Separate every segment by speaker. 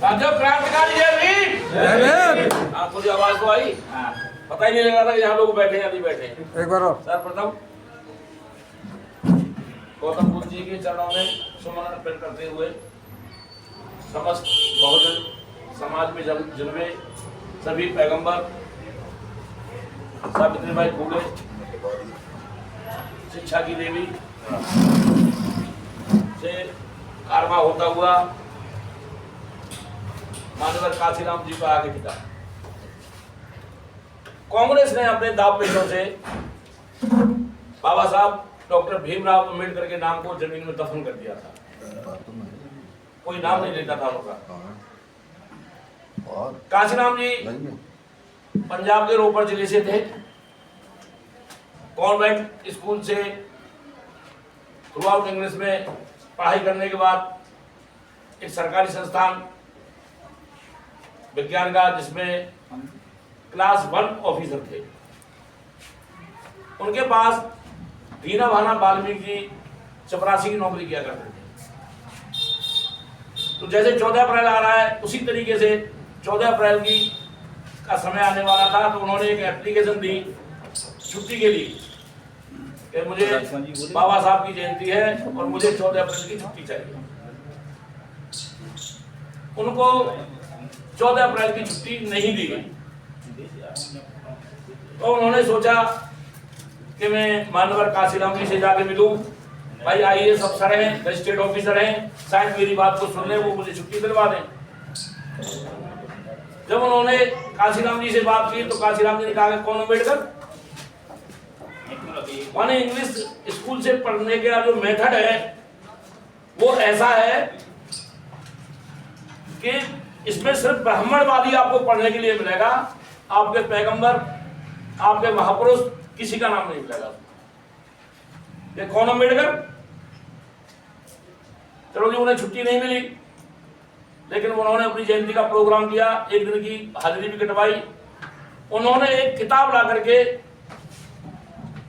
Speaker 1: साथियों क्रांतिकारी जय भीम। हाँ थोड़ी आवाज तो आई। हाँ पता ही नहीं लगा था कि यहाँ लोग बैठे या नहीं बैठे।
Speaker 2: एक बार और
Speaker 1: सर्वप्रथम गौतम बुद्ध जी के चरणों में सुमन अर्पित करते हुए समस्त बहुजन समाज में जन्मे सभी पैगंबर सावित्रीबाई फुले, शिक्षा की देवी से कारवा होता हुआ मानवर काशीराम जी को आगे खिंचा। कांग्रेस ने अपने दाव पेशों से बाबा साहब डॉक्टर भीमराव अंबेडकर के नाम को जमीन में दफन कर दिया था। कोई नाम नहीं लेता था उनका। काशीराम जी पंजाब के रोपड़ जिले से थे। कॉन्वेंट स्कूल से थ्रू आउट इंग्लिश में पढ़ाई करने के बाद एक सरकारी संस्थान विज्ञान का जिसमें क्लास 1 ऑफिसर थे। उनके पास दीना भाना वाल्मीकि जी चपरासी की नौकरी किया करते थे। तो जैसे 14 अप्रैल आ रहा है उसी तरीके से 14 अप्रैल की का समय आने वाला था, तो उन्होंने एक एप्लीकेशन दी छुट्टी के लिए कि मुझे बाबा साहब की जयंती है और मुझे 14 अप्रैल की छुट्टी चाहिए। उनको 14 अप्रैल की छुट्टी नहीं दी गई। तो उन्होंने सोचा कि मैं मानवर काशीराम जी से जाके मिलूं। भाई आईएएस अफसर हैं, रजिस्ट्रेट ऑफिसर हैं, शायद मेरी बात को सुन लें, वो मुझे छुट्टी दिलवा दें। जब उन्होंने काशीराम जी से बात की तो काशीराम जी ने कहा कि कौन अम्बेडकर? माने इंग्लिश स्कूल से पढ़ने का जो मेथड है वो ऐसा है कि इसमें सिर्फ ब्राह्मणवादी आपको पढ़ने के लिए मिलेगा, आपके पैगंबर, आपके महापुरुष किसी का नाम नहीं मिलेगा। ये कौन अम्बेडकर? चलो जी, उन्हें छुट्टी नहीं मिली, लेकिन उन्होंने अपनी जयंती का प्रोग्राम किया, एक दिन की हाजिरी भी कटवाई। उन्होंने एक किताब ला करके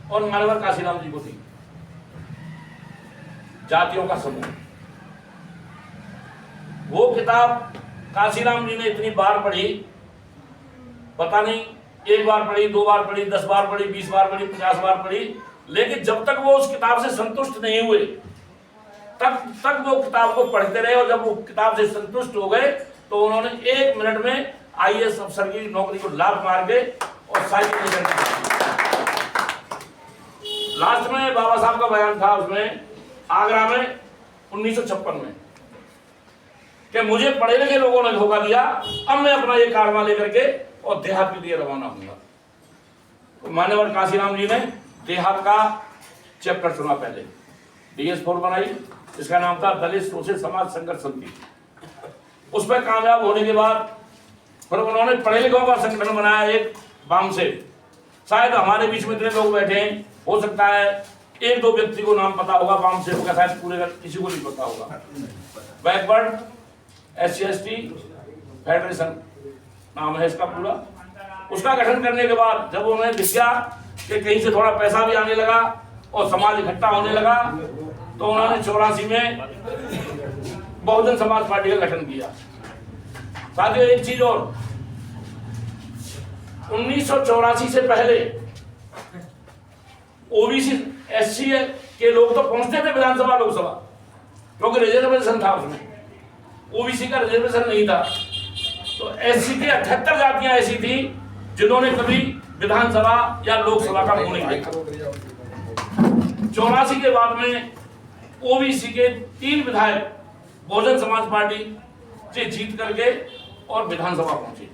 Speaker 1: और मानवर काशीराम जी को दी, जातियों का समूह। वो किताब काशीराम जी ने इतनी बार पढ़ी, पता नहीं, एक बार पढ़ी, 2 बार पढ़ी, 10 बार पढ़ी, 20 बार पढ़ी, 50 बार पढ़ी, लेकिन जब तक वो उस किताब से संतुष्ट नहीं हुए तब तक वो किताब को पढ़ते रहे। और जब वो किताब से संतुष्ट हो गए तो उन्होंने 1 मिनट में आईएएस अफसर की नौकरी को लात मार के और साइकिल लास्ट में बाबा साहब का बयान था उसमें आगरा में 1956 में कि मुझे पढ़े लिखे लोगों ने धोखा दिया, अब मैं अपना ये कारवा लेकर के और देहात के लिए रवाना होऊंगा। तो मान्यवर काशीराम जी ने देहात का चैप्टर चुना, पहले DS4 बनाई, इसका नाम था दलित शोषित समाज संघर्ष समिति। उस पर कामयाब होने के बाद फिर उन्होंने पढ़े लिखों का संगठन बनाया एक बाम से। शायद हमारे बीच में इतने लोग बैठे हैं, हो सकता है 1-2 व्यक्ति को नाम पता होगा बाम से होगा, शायद पूरे किसी को नहीं पता होगा। बैकवर्ड SC/ST फेडरेशन नाम है इसका पूरा। उसका गठन करने के बाद जब उन्हें दिखा कि कहीं से थोड़ा पैसा भी आने लगा और समाज इकट्ठा होने लगा, तो उन्होंने 84 में बहुजन समाज पार्टी का गठन किया। साथियों एक चीज और, 1984 से पहले OBC SC के लोग तो पहुंचते थे विधानसभा लोकसभा, क्योंकि रिजर्वेशन था उसमें, OBC का रिजर्वेशन नहीं था। तो SC की 78 जातियां ऐसी थी जिन्होंने कभी विधानसभा या लोकसभा का मुंह नहीं देखा। 84 के बाद में OBC के 3 विधायक बहुजन समाज पार्टी से जीत करके और विधानसभा पहुंचे।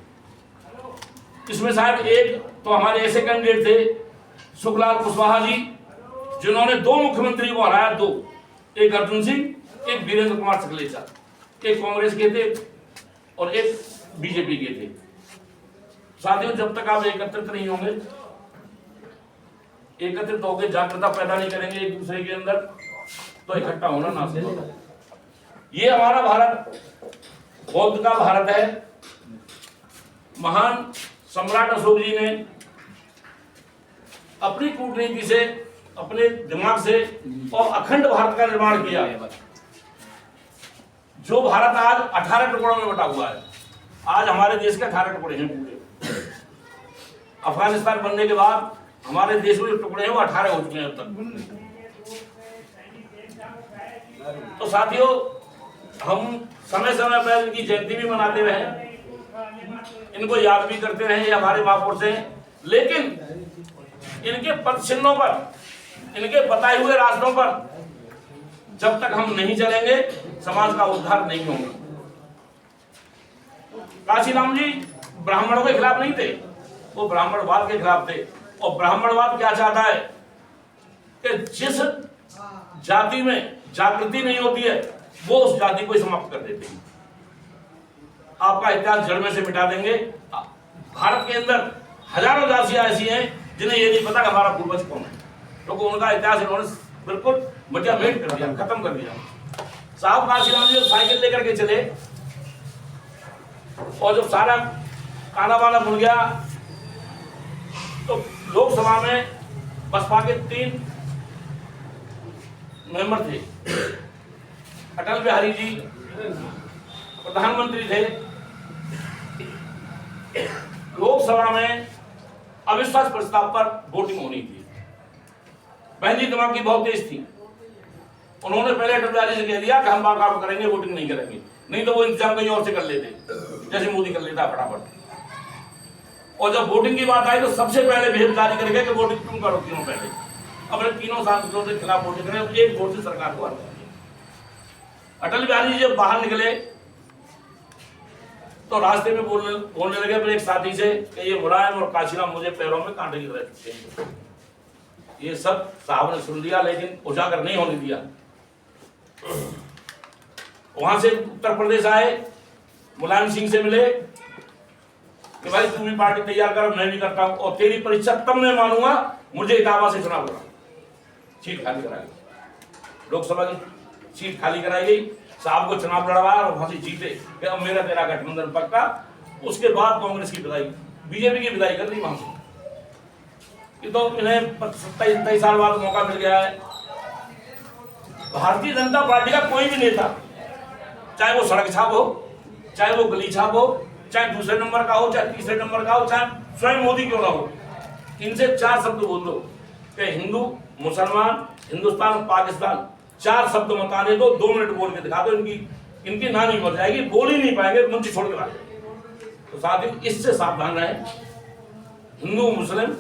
Speaker 1: इसमें शायद एक तो हमारे ऐसे कैंडिडेट थे सुखलाल कुशवाहा जी, जिन्होंने 2 मुख्यमंत्री को हराया, 2, एक अर्जुन सिंह, एक वीरेंद्र कुमार सकलेचा, एक कांग्रेस के थे और एक बीजेपी के थे। साथियों जब तक आप एकत्रित नहीं होंगे, एकत्रित होकर जागरूकता पैदा नहीं करेंगे एक दूसरे के अंदर, तो इकट्ठा होना नामुमकिन होगा। ये हमारा भारत बौद्ध का भारत है। महान सम्राट अशोक जी ने अपनी कूटनीति से, अपने दिमाग से और अखंड भारत का निर्माण किया। जो भारत आज 18 टुकड़ों में बटा हुआ है, आज हमारे देश के 18 टुकड़े हैं पूरे। अफगानिस्तान बनने के बाद हमारे देश में जो टुकड़े हैं वो 18 हो चुके हैं अब तक। तो साथियों, हम समय समय पर इनकी जयंती भी मनाते रहे, इनको याद भी करते रहे, ये हमारे महापुरुष हैं, लेकिन इनके पद चिन्हों पर, इनके बताए हुए रास्तों पर जब तक हम नहीं चलेंगे, समाज का उद्धार नहीं होगा। काशीराम जी ब्राह्मणों के खिलाफ नहीं थे, वो ब्राह्मणवाद के खिलाफ थे। और ब्राह्मणवाद क्या चाहता है कि जिस जाति में जागृति नहीं होती है, वो उस जाति को समाप्त कर देते हैं। आपका इतिहास जड़ में से मिटा देंगे। भारत के अंदर हजारों जातियां ऐसी हैं जिन्हें ये नहीं पता कि हमारा पूर्वज कौन है, क्योंकि उनका इतिहास इन्होंने बिल्कुल मिटामेट कर दिया, खत्म कर दिया। साहब काशीराम जी साइकिल लेकर के चले, और जब सारा काना वाना भूल गया तो लोकसभा में बसपा के 3 मेंबर थे। अटल बिहारी जी प्रधानमंत्री थे। लोकसभा में अविश्वास प्रस्ताव पर वोटिंग होनी थी। बहन जी दिमाग की बहुत तेज थी, उन्होंने पहले अटल बिहारी से कह दिया कि हम बाकायदा करेंगे, वोटिंग नहीं करेंगे, नहीं तो वो इंतजाम कहीं और से कर लेते, जैसे मोदी कर लेता फटाफट। और जब वोटिंग की बात आई तो सबसे पहले भेद जारी करके कि वोटिंग तुम करो तीनों पहले, अपने तीनों सांसदों के खिलाफ वोटिंग करें, एक वोट से सरकार को हटाइए। अटल बिहारी जी जब बाहर निकले तो रास्ते में बोलने लगे फिर एक साथी से कि ये मुलायम और काशीराम मुझे पैरों में कांटे की तरह चुके हैं। ये सब साहब ने सुन लिया, लेकिन उजागर नहीं होने दिया। वहां से उत्तर प्रदेश आए, मुलायम सिंह से मिले कि भाई तू भी पार्टी तैयार कर, मैं भी करता हूं, और तेरी परीक्षा तब मैं मानूंगा मुझे इटावा से चुनाव लड़ा। सीट खाली कराई गई, लोकसभा की सीट खाली कराई गई, साहब को चुनाव लड़वाया और वहां से जीते कि अब मेरा तेरा गठबंधन पक्का। उसके बाद कांग्रेस की विदाई, बीजेपी की विदाई कर दी वहां से। कि तो इन्हें 27 साल बाद मौका मिल गया है। भारतीय जनता पार्टी का कोई भी नेता, चाहे वो सड़क छाप हो, चाहे वो गली छाप हो, चाहे दूसरे नंबर का हो, चाहे तीसरे नंबर का हो, चाहे स्वयं मोदी क्यों ना हो, इनसे 4 शब्द बोल दो कि हिंदू, मुसलमान, हिंदुस्तान, पाकिस्तान, 4 शब्द मताने दो, 2 मिनट बोल के दिखा दो, इनकी नानी मर जाएगी, बोल ही नहीं पाएंगे, मुंह छोड़ के भागे। तो साथियों, इससे सावधान रहे। हिंदू, मुस्लिम,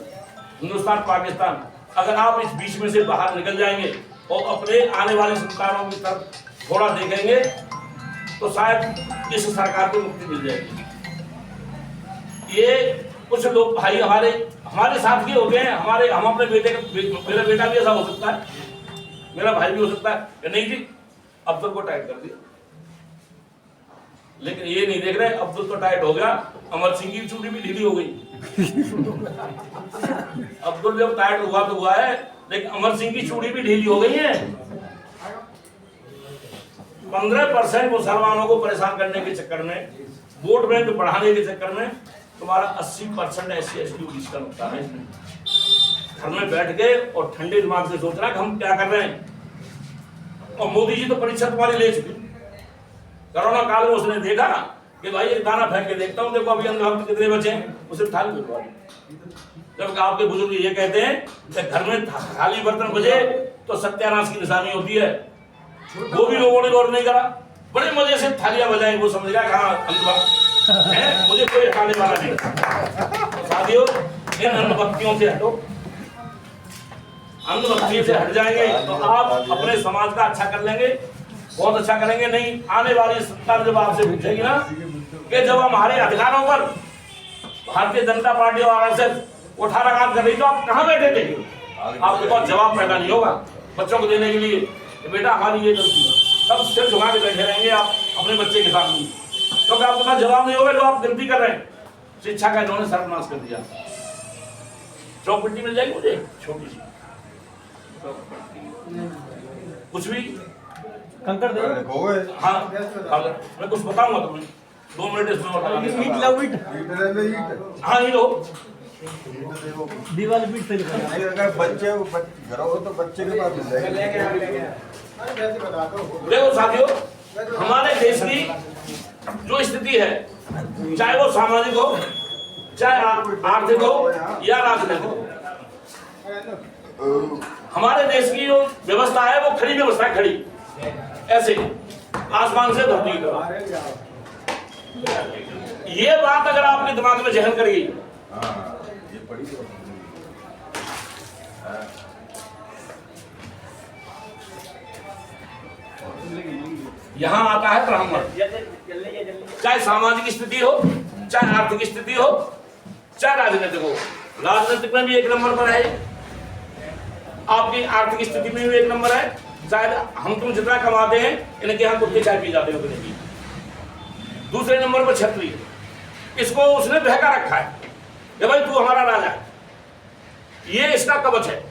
Speaker 1: हिंदुस्तान, पाकिस्तान, अगर आप इस बीच में से बाहर निकल जाएंगे और अपने आने वाले संस्कारों की तरफ थोड़ा देखेंगे तो शायद इस सरकार को मुक्ति मिल जाएगी। ये कुछ लोग भाई हमारे साथ के होते हैं, हम अपने बेटे का, मेरा बेटा भी ऐसा हो सकता है, मेरा भाई भी हो सकता है, नहीं जी अब्दुल को टाइट कर दिया, लेकिन ये नहीं देख रहे अब्दुल तो टाइट हो गया, अमर सिंह की चूड़ी भी ढीली हो गई। अब्दुल जब टाइट हुआ तो हुआ है, लेकिन अमर सिंह की चूड़ी भी ढीली हो गई है। 15% मुसलमानों को परेशान करने के चक्कर में, वोट बैंक बढ़ाने के चक्कर में तुम्हारा 80% SC ST OBC का नुकसान है। घर में बैठ के और ठंडे दिमाग से सोच रहा है कि हम क्या कर रहे हैं। और मोदी जी तो परीक्षा तुम्हारी ले चुके। कोरोना काल में उसने देखा कि भाई एक दाना फेंक के देखता हूँ, देखो अभी अंधभक्त कितने बचे हैं, उसे थाली भिजवा दी। जब आपके बुजुर्ग ये कहते हैं कि घर में थाली बर्तन बजे तो सत्यानाश की निशानी होती है, वो भी लोगों ने गौर नहीं करा। बड़े मजे से थालियां बजाई, वो समझ गया कहाँ अंधभक्त है, मुझे कोई हटाने वाला नहीं। तो साथियों, इन अंधभक्तियों से हटो, अंधभक्ति से हट जाएंगे तो आप अपने समाज का अच्छा कर लेंगे, बहुत अच्छा करेंगे। नहीं, आने वाली सत्ता जब आपसे पूछेगी ना कि जब हमारे अधिकारों पर भारतीय जनता पार्टी और RSS उठा रखा कर रही तो आप कहाँ बैठे थे, आपके पास जवाब पैदा नहीं होगा बच्चों को देने के लिए कि बेटा हमारी ये गलती है। सब सिर झुका के बैठे रहेंगे आप अपने बच्चे के सामने, क्योंकि आपके पास जवाब नहीं होगा जो आप गलती कर रहे हैं। शिक्षा का इन्होंने सर्वनाश कर दिया। चौपट्टी मिल जाएगी मुझे छोटी सी, कुछ भी
Speaker 2: कंकर दे।
Speaker 1: हाँ, मैं कुछ बताऊंगा तुम्हें, 2 मिनट इसमें और लगा देता। हाँ ये लो
Speaker 2: दीवार पीट से
Speaker 3: अगर बच्चे घर हो तो बच्चे के पास मिल जाएगा।
Speaker 1: देखो साथियों, हमारे देश की जो स्थिति है, चाहे वो सामाजिक हो, चाहे आर्थिक हो या राजनीतिक हो, हमारे देश की जो व्यवस्था है वो खड़ी व्यवस्था है, खड़ी ऐसे आसमान से धरती की तरफ। ये बात अगर आपके दिमाग में जहन करेगी, यहां आता है ब्राह्मण, चाहे सामाजिक स्थिति हो, चाहे आर्थिक स्थिति हो, चाहे राजनीतिक हो। राजनीतिक में भी एक नंबर पर है, आपकी आर्थिक स्थिति में भी एक नंबर है। शायद हम तुम जितना कमाते हैं इनके यहाँ कुत्ते चाय पी जाते हो। दूसरे नंबर पर छत्री, इसको उसने बहका रखा है कि भाई तू हमारा राजा है, ये इसका कवच है,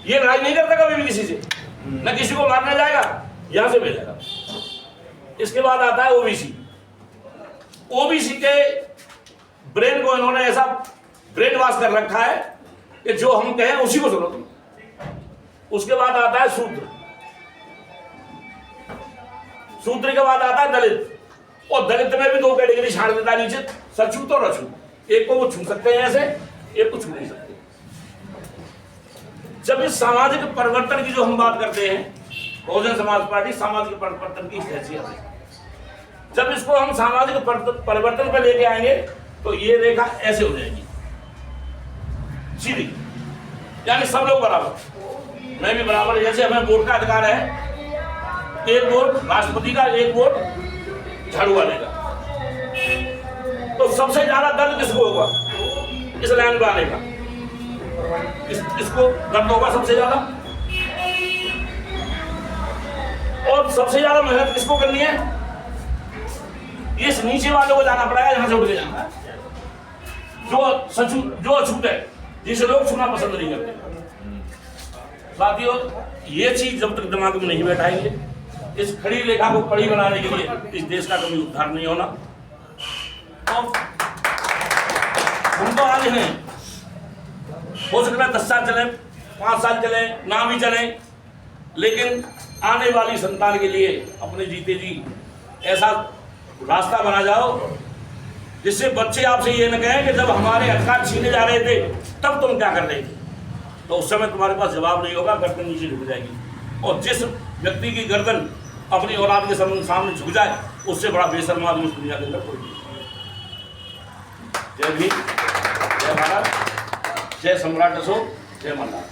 Speaker 1: ये लड़ाई नहीं करता कभी भी किसी से, न किसी को मारने जाएगा, यहां से भेजेगा। इसके बाद आता है ओबीसी। ओबीसी के ब्रेन को इन्होंने ऐसा ब्रेन वॉश कर रखा है कि जो हम कहें उसी को सुनो तुम। उसके बाद आता है शूद्र, शूद्र के बाद आता है दलित, और दलित में भी दो कैटेगरी छाड़ देता है नीचे, सछूत और अछूत। एक को वो छू सकते हैं ऐसे, एक को छू नहीं सकते। जब इस सामाजिक परिवर्तन की जो हम बात करते हैं, बहुजन समाज पार्टी सामाजिक परिवर्तन की हैसियत है। जब इसको हम सामाजिक परिवर्तन पर लेके आएंगे तो ये रेखा ऐसे हो जाएगी सीधी, यानी सब लोग बराबर, मैं भी बराबर। जैसे हमें वोट का अधिकार है, एक वोट राष्ट्रपति का, एक वोट झाड़ू वाले का, तो सबसे ज्यादा दर्द किसको होगा इस लाइन पर आने का? इसको दर्द होगा सबसे ज्यादा। और सबसे ज्यादा मेहनत किसको करनी है? इस नीचे वालों को जाना पड़ेगा, यहां से उठ के जाना, जो अछूत है, जिसे लोग छूना पसंद नहीं करते। साथियों, ये चीज जब तक दिमाग में नहीं बैठाएंगे, इस खड़ी रेखा को कड़ी बनाने के लिए इस देश का कभी उद्धार नहीं होना। तो हम तो आज हैं, हो सकता है 10 साल चले, 5 साल चले, ना भी चले, लेकिन आने वाली संतान के लिए अपने जीते जी ऐसा रास्ता बना जाओ जिससे बच्चे आपसे ये न कहें कि जब हमारे अधिकार छीने जा रहे थे तब तुम क्या कर रहे थे। तो उस समय तुम्हारे पास जवाब नहीं होगा, गर्दन नीचे झुक जाएगी। और जिस व्यक्ति की गर्दन अपनी औलाद के सामने झुक जाए, उससे बड़ा बेशर्म आदमी इस दुनिया के अंदर कोई नहीं। जय भीम, जय भारत, जय सम्राट अशोक, जय मल्हार।